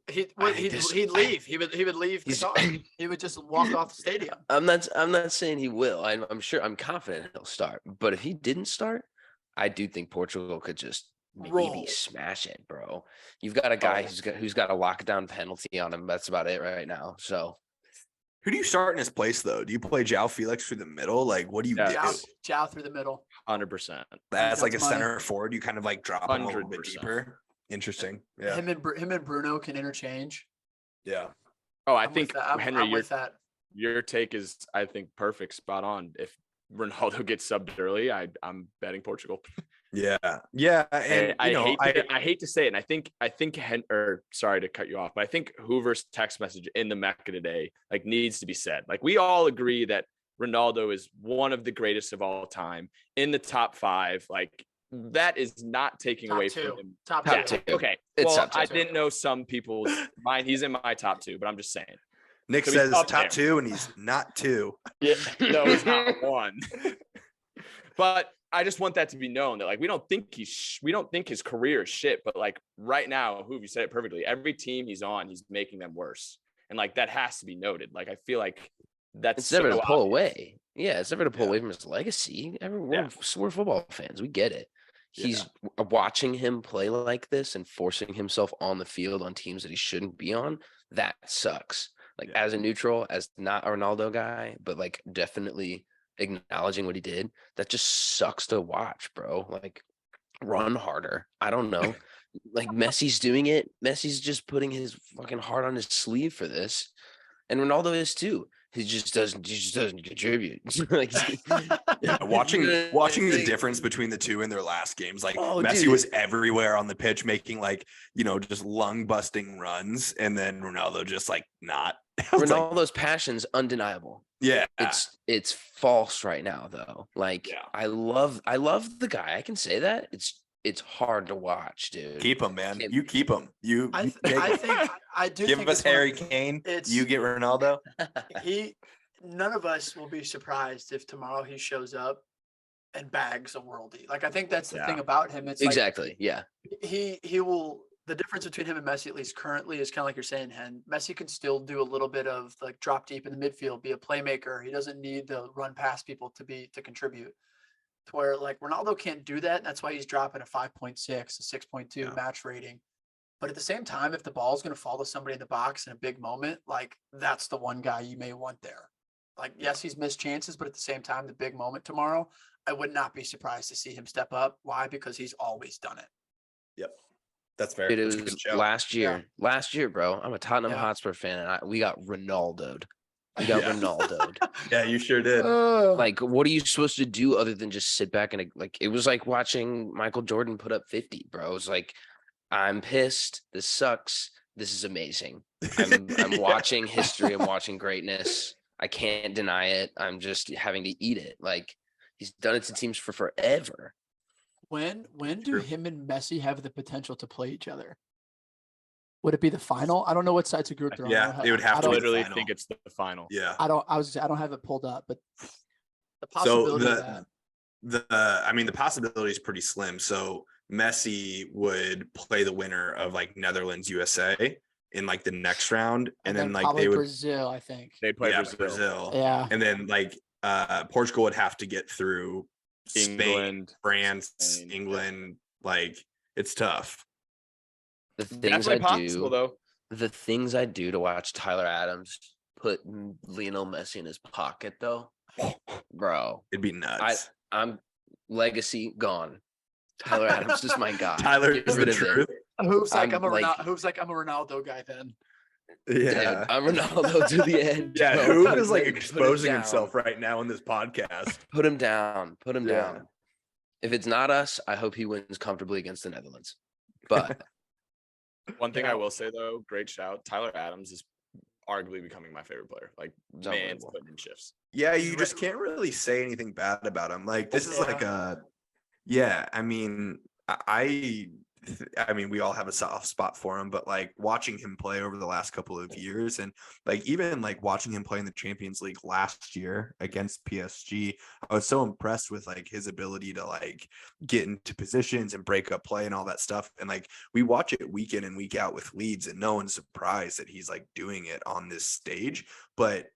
He'd leave. He would leave Qatar. He would just walk off the stadium. I'm not saying he will. I'm confident he'll start. But if he didn't start, I do think Portugal could just maybe smash it, bro. You've got a guy who's got a lockdown penalty on him. That's about it right now. So who do you start in his place though? Do you play João Felix through the middle? Like what do you do? João through the middle. 100%. That's like a center forward. You kind of like drop him a little bit deeper. Interesting. Yeah. Him and Bruno can interchange. Yeah. Oh, I think Henry, your take is, I think, perfect, spot on. If Ronaldo gets subbed early, I'm betting Portugal. Yeah. And I hate to say it, and I think sorry to cut you off, but I think Hoover's text message in the Mecca today like needs to be said. Like we all agree that Ronaldo is one of the greatest of all time in the top 5. Like that is not taking away from him. Top two. Okay. I didn't know some people's mind. He's in my top 2, but I'm just saying. Nick says top 2 and he's not 2. Yeah, no, he's not 1. But I just want that to be known that like we don't think his career is shit, but like right now, you said it perfectly. Every team he's on, he's making them worse, and like that has to be noted. Like I feel like that's never to pull away. Yeah, it's never to pull away from his legacy. We're football fans. We get it. He's watching him play like this and forcing himself on the field on teams that he shouldn't be on. That sucks. Like as a neutral, as not a Ronaldo guy, but like definitely acknowledging what he did, that just sucks to watch, bro. Like run harder. I don't know. Like Messi's doing it. Messi's just putting his fucking heart on his sleeve for this. And Ronaldo is too. He just doesn't contribute. Like, watching the difference between the two in their last games, like Messi was everywhere on the pitch, making like, just lung busting runs, and then Ronaldo just like not. Ronaldo's passion's undeniable. Yeah, it's false right now though. Like I love the guy. I can say that. It's hard to watch, dude. Keep him, man. You keep him. I do give us Harry Kane. You get Ronaldo. None of us will be surprised if tomorrow he shows up and bags a worldie. Like I think that's the thing about him. It's exactly he will. The difference between him and Messi, at least currently, is kind of like you're saying, Hen. Messi can still do a little bit of like drop deep in the midfield, be a playmaker. He doesn't need to run past people to contribute. To where like Ronaldo can't do that. That's why he's dropping a 5.6, a 6.2 match rating. But at the same time, if the ball is going to fall to somebody in the box in a big moment, like that's the one guy you may want there. Like, yes, he's missed chances, but at the same time, the big moment tomorrow, I would not be surprised to see him step up. Why? Because he's always done it. Yep. That's fair. It was last year. Last year, bro. I'm a Tottenham Hotspur fan, and we got Ronaldo'd. We got Ronaldo'd. Yeah, you sure did. Like, what are you supposed to do other than just sit back and like? It was like watching Michael Jordan put up 50, bro. It was like, I'm pissed. This sucks. This is amazing. I'm watching history. I'm watching greatness. I can't deny it. I'm just having to eat it. Like, he's done it to teams for forever. When do him and Messi have the potential to play each other? Would it be the final? I don't know what sides of group they're on. Yeah, it would have to literally think it's the final. Yeah. I don't have it pulled up, but the possibility of that. The possibility is pretty slim. So Messi would play the winner of like Netherlands USA in like the next round, and then like they would Brazil, I think. They play Brazil. Yeah. And then like Portugal would have to get through Spain, France, England. Like it's tough. The things The things I do to watch Tyler Adams put Lionel Messi in his pocket, though, bro, it'd be nuts. I'm legacy gone. Tyler Adams is my guy. Tyler is the truth. Who's like I'm a Ronaldo guy then. Yeah. Dude, I'm Ronaldo to the end. Yeah, bro. who Put is him like in, put him exposing down. himself right now in this podcast? Put him down. Put him Yeah. down. If it's not us, I hope he wins comfortably against the Netherlands. But One thing I will say though, great shout. Tyler Adams is arguably becoming my favorite player. Like, man's unbelievable. putting in shifts. Yeah, you just can't really say anything bad about him. Like this is like I mean, I mean, we all have a soft spot for him, but like watching him play over the last couple of years and like even like watching him play in the Champions League last year against PSG, I was so impressed with like his ability to like get into positions and break up play and all that stuff. And like we watch it week in and week out with Leeds, and no one's surprised that he's like doing it on this stage. But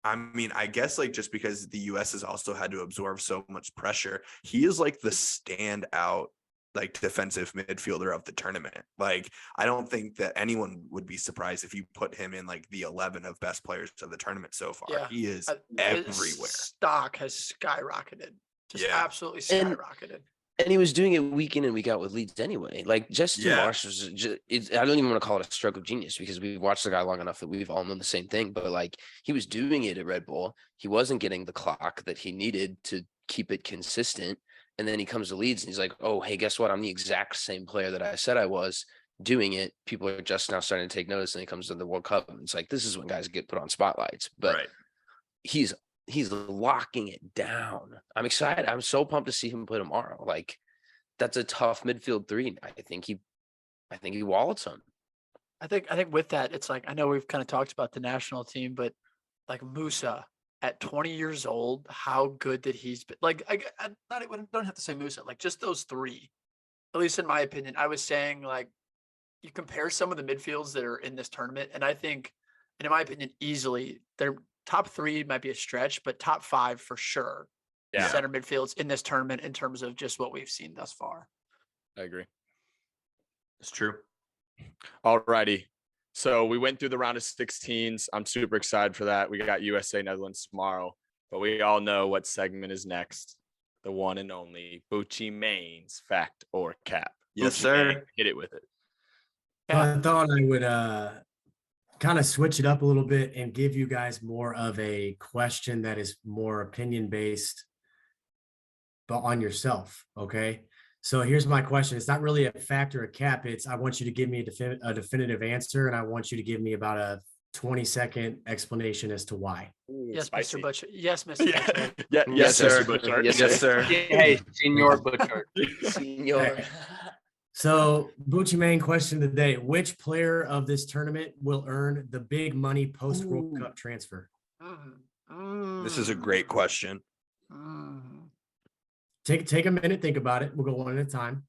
I mean, I guess like just because the US has also had to absorb so much pressure, he is like the standout like defensive midfielder of the tournament. Like, I don't think that anyone would be surprised if you put him in like the 11 of best players of the tournament so far. Yeah. He is His everywhere. stock has skyrocketed. Just absolutely skyrocketed. And he was doing it week in and week out with Leeds anyway. Like, Justin Marsh was I don't even want to call it a stroke of genius because we've watched the guy long enough that we've all known the same thing. But like, he was doing it at Red Bull. He wasn't getting the clock that he needed to keep it consistent. And then he comes to Leeds and he's like, oh, hey, guess what? I'm the exact same player that I said I was doing it. People are just now starting to take notice. And he comes to the World Cup. And it's like, this is when guys get put on spotlights. But he's locking it down. I'm excited. I'm so pumped to see him play tomorrow. Like, that's a tough midfield three. I think he wallets him. I think with that, it's like, I know we've kind of talked about the national team, but like Musa at 20 years old, how good that he's been. Like, I don't have to say Musa, like just those three, at least in my opinion. I was saying, like, you compare some of the midfields that are in this tournament, and I think, and in my opinion, easily their top three might be a stretch, but top five for sure. Yeah. Center midfields in this tournament in terms of just what we've seen thus far. I agree. It's true. All righty. So we went through the round of 16s. I'm super excited for that. We got USA Netherlands tomorrow, but we all know what segment is next. The one and only Bucci Main's Fact or Cap. Yes, Bucci sir. Main, hit it with it. I thought I would kind of switch it up a little bit and give you guys more of a question that is more opinion based, but on yourself. Okay. So here's my question. It's not really a fact or a cap. It's, I want you to give me a definitive answer, and I want you to give me about a 20-second explanation as to why. Yes, Spicy. Mr. Butcher. Yes, Mr. Butcher. Yes, sir. Mr. Butcher. Yes, sir. Hey, Senor Butcher. Senor. So, Bucci Main question of the day: which player of this tournament will earn the big money post World Cup transfer? This is a great question. Take a minute, think about it. We'll go one at a time.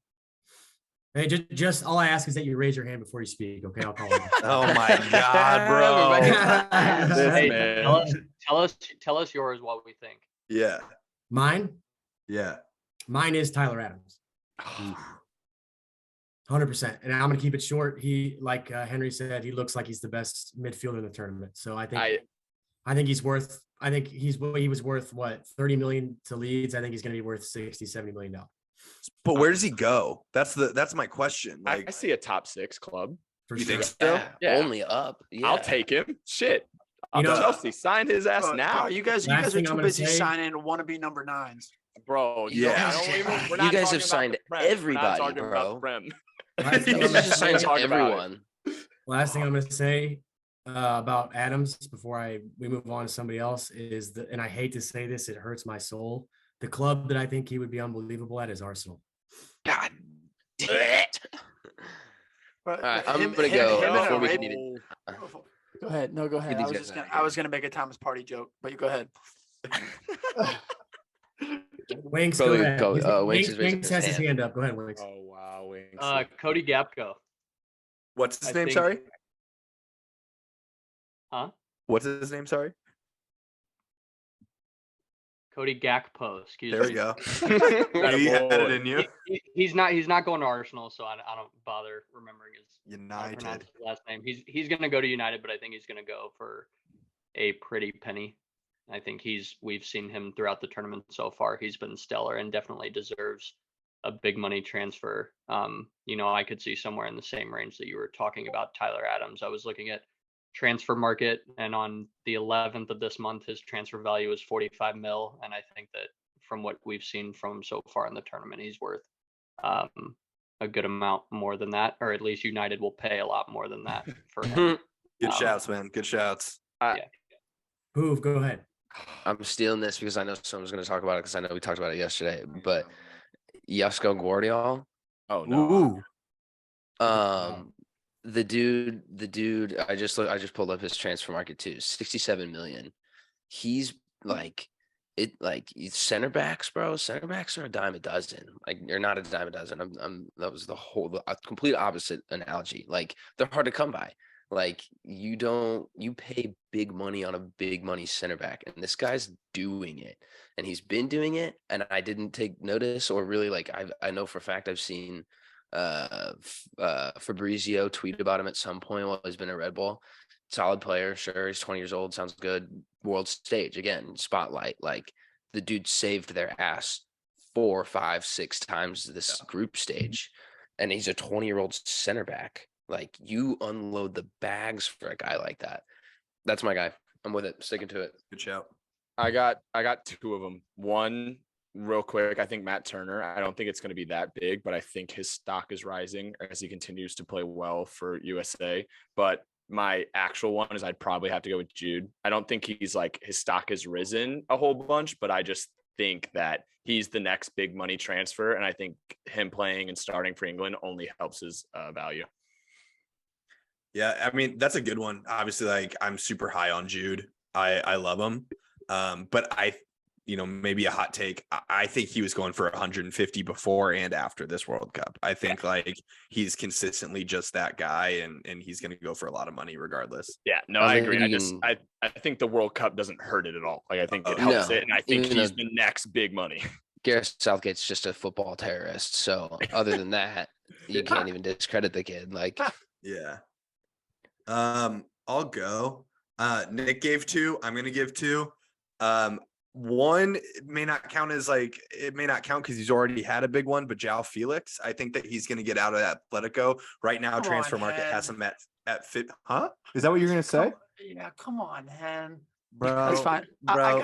Hey, just all I ask is that you raise your hand before you speak. Okay, I'll call it. Oh my God, bro! Hey, tell us yours while we think. Yeah. Mine Yeah. is Tyler Adams. 100%. And I'm going to keep it short. He, like Henry said, he looks like he's the best midfielder in the tournament. So I think he was worth what, 30 million to Leeds. I think he's going to be worth 60-70 million dollars. But where does he go? That's my question. Like, I see a top 6 club. For you sure. think so? Yeah. Only up. Yeah. I'll take him. Shit. You know, Chelsea, sign his ass now. Bro, you guys Last are thing too I'm gonna busy say- signing wannabe number 9s. Bro, Yeah. we're You not guys talking have signed about the Prem. We're not everybody, talking bro. about the Prem. Last thing You I'm just gonna signed say- everyone. Last thing I'm going to say about Adams before we move on to somebody else is that, and I hate to say this, it hurts my soul. The club that I think he would be unbelievable at is Arsenal. God damn it. All right, I'm gonna go before we can eat it. Go ahead. No, go ahead. Get these guys out of here. I was gonna make a Thomas Party joke, but you go ahead. Winks, Probably go ahead. go- Winks Winks, is raising Winks his has his hand. hand up. Go ahead, Winks. Oh, wow. Winks. Cody Gapko. What's his I name? think- Sorry. Huh? What's his name? Sorry. Cody Gakpo. Excuse There me. we go. Got a Maybe you had boy. it in you. He's not going to Arsenal, so I don't bother remembering how to United. pronounce his last name. He's going to go to United, but I think he's going to go for a pretty penny. I think we've seen him throughout the tournament so far. He's been stellar and definitely deserves a big money transfer. I could see somewhere in the same range that you were talking about Tyler Adams. I was looking at transfer market, and on the 11th of this month, his transfer value is 45 mil, and I think that from what we've seen from him so far in the tournament, he's worth a good amount more than that, or at least United will pay a lot more than that for him. Good shouts, man. Good shouts. Yeah. Hoove, go ahead. I'm stealing this because I know someone's going to talk about it because I know we talked about it yesterday. But Josko Gvardiol. Oh no. Ooh. The dude. I just pulled up his transfer market too. 67 million. He's like it. Like center backs, bro. Center backs are a dime a dozen. Like they're not a dime a dozen. That was the complete opposite analogy. Like they're hard to come by. Like you pay big money on a big money center back, and this guy's doing it, and he's been doing it, and I didn't take notice or really like I know for a fact I've seen Fabrizio tweet about him at some point while he's been at Red Bull. Solid player, sure, he's 20 years old, sounds good. World stage again, spotlight. Like the dude saved their ass 4, 5, 6 times this group stage, and he's a 20-year-old center back. Like you unload the bags for a guy like that. That's my guy. I'm with it. Sticking to it. Good shout. I got 2 of them. One, real quick, I think Matt Turner. I don't think it's going to be that big, but I think his stock is rising as he continues to play well for USA. But my actual one is I'd probably have to go with Jude. I don't think he's like his stock has risen a whole bunch, but I just think that he's the next big money transfer. And I think him playing and starting for England only helps his value. Yeah, I mean, that's a good one. Obviously, like I'm super high on Jude. I love him. But maybe a hot take. I think he was going for 150 before and after this World Cup. I think like he's consistently just that guy, and he's going to go for a lot lot of money regardless. Yeah, no, I agree. I think the World Cup doesn't hurt it at all. Like I think it helps it, and I think he's the next big money. Gareth Southgate's just a football terrorist. So other than that, you can't even discredit the kid. Like, yeah. I'll go. Nick gave 2. I'm gonna give 2. One may not count because he's already had a big one, but João Felix, I think that he's gonna get out of Atletico right now. Transfer market has him at fit. Huh? Is that what you're gonna say? Come on, Hen. Bro, that's fine. Bro. I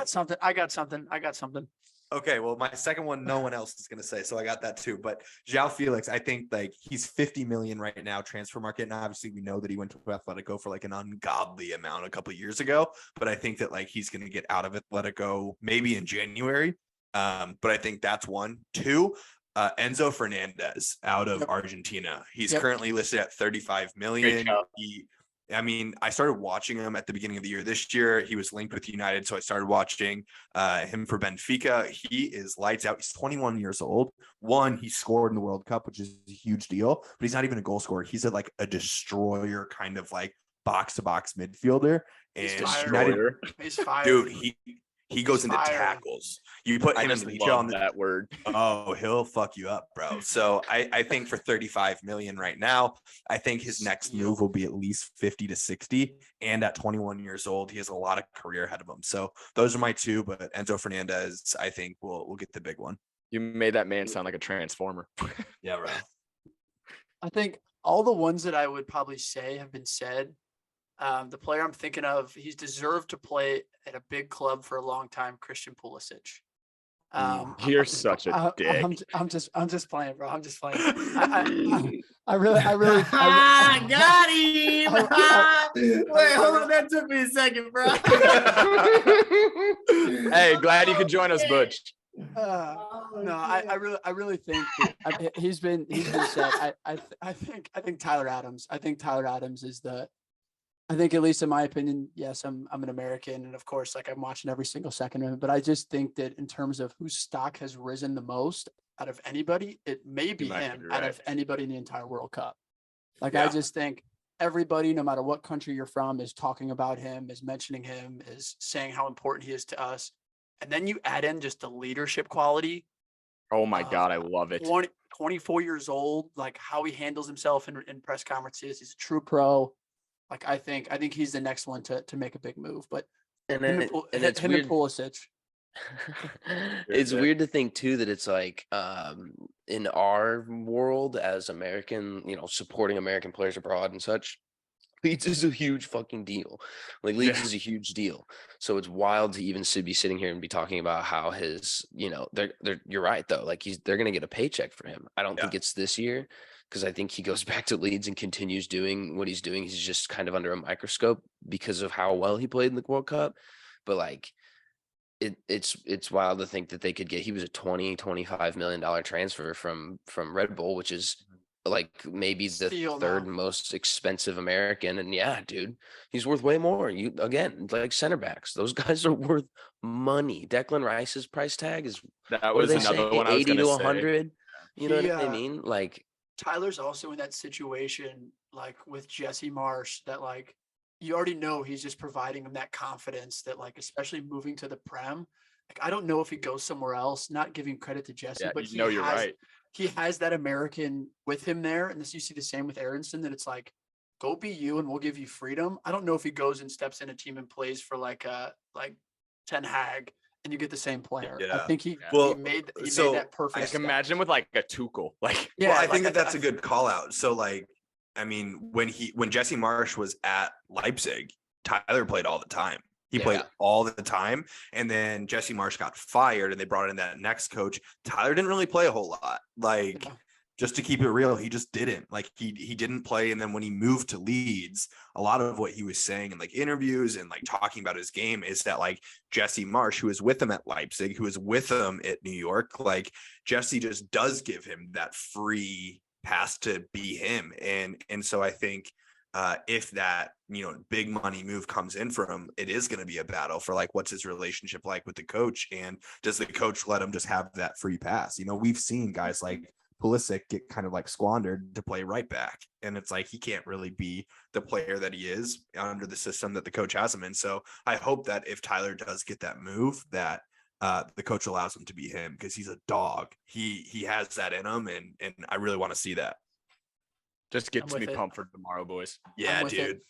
got something. Okay, well, my second one, no one else is going to say, so I got that too. But João Felix, I think like he's 50 million right now transfer market, and obviously we know that he went to Atletico for like an ungodly amount a couple of years ago. But I think that like he's going to get out of Atletico maybe in January. But I think that's 1. 2. Enzo Fernandez out of Argentina. He's currently listed at 35 million. I started watching him at the beginning of the year this year. He was linked with United, so I started watching him for Benfica. He is lights out. He's 21 years old. He scored in the World Cup, which is a huge deal, but he's not even a goal scorer. He's a destroyer kind of like box-to-box midfielder. And United, he's fired. Dude, he goes into tackles. You put him in the on that word. Oh, he'll fuck you up, bro. So I think for 35 million right now, I think his next move will be at least 50 to 60. And at 21 years old, he has a lot of career ahead of him. So those are my 2, but Enzo Fernandez, I think will get the big one. You made that man sound like a transformer. Yeah, right. I think all the ones that I would probably say have been said. The player I'm thinking of, he's deserved to play at a big club for a long time, Christian Pulisic. You're such a dick. I'm just playing, bro. I'm just playing. I got him. Wait, hold on. That took me a second, bro. Hey, glad you could join us, Butch. I really think he's been said. I think Tyler Adams. I think Tyler Adams is I think, at least in my opinion, yes, I'm an American, and of course, like I'm watching every single second of it. But I just think that in terms of whose stock has risen the most out of anybody, it may be him out of anybody in the entire World Cup. Like I just think everybody, no matter what country you're from, is talking about him, is mentioning him, is saying how important he is to us. And then you add in just the leadership quality. Oh my God, I love it. 24 years old, like how he handles himself in press conferences. He's a true pro. Like I think he's the next one to make a big move, but him and Pulisic. It's weird to think too that it's like in our world as American, supporting American players abroad and such, Leeds is a huge fucking deal. Like Leeds is a huge deal. So it's wild to even be sitting here and be talking about how his, they're you're right though. Like they're gonna get a paycheck for him. I don't think it's this year because I think he goes back to Leeds and continues doing what he's doing. He's just kind of under a microscope because of how well he played in the World Cup. But like it's wild to think that they could he was a $25 million transfer from Red Bull, which is like maybe the third most expensive American. And yeah, dude, he's worth way more. You again, like center backs, those guys are worth money. Declan Rice's price tag is that was another one I was 80 to say. 100. You know what I mean? Like Tyler's also in that situation, like with Jesse Marsh, that like you already know he's just providing him that confidence that like, especially moving to the Prem. Like I don't know if he goes somewhere else, not giving credit to Jesse, but you're right. He has that American with him there. And this, you see the same with Aronson, that it's like, go be you and we'll give you freedom. I don't know if he goes and steps in a team and plays for like Ten Hag and you get the same player. I think he made that perfect. I can imagine with like a Tuchel. Like, I think that's a good call out. So like, I mean, when Jesse Marsh was at Leipzig, Tyler played all the time. He played all the time. And then Jesse Marsh got fired and they brought in that next coach. Tyler didn't really play a whole lot. Like, just to keep it real, he just didn't. Like, he didn't play. And then when he moved to Leeds, a lot of what he was saying in like interviews and like talking about his game is that like Jesse Marsh, who was with him at Leipzig, who was with him at New York, like Jesse just does give him that free pass to be him. And so I think if that, big money move comes in for him, it is going to be a battle for like, what's his relationship like with the coach? And does the coach let him just have that free pass? We've seen guys like Pulisic get kind of like squandered to play right back. And it's like, he can't really be the player that he is under the system that the coach has him in. So I hope that if Tyler does get that move, that the coach allows him to be him, because he's a dog. He has that in him. And I really want to see that. Just gets me pumped for tomorrow, boys. Yeah, dude.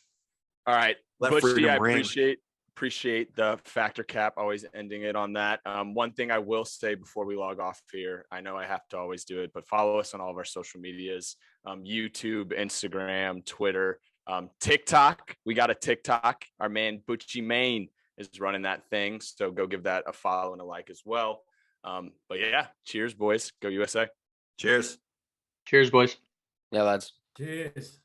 All right. Butchie, I appreciate the factor cap, always ending it on that. One thing I will say before we log off here, I know I have to always do it, but follow us on all of our social medias, YouTube, Instagram, Twitter, TikTok. We got a TikTok. Our man Butchie Main is running that thing. So go give that a follow and a like as well. But yeah, cheers, boys. Go USA. Cheers. Cheers, boys. Yeah, lads. Cheers.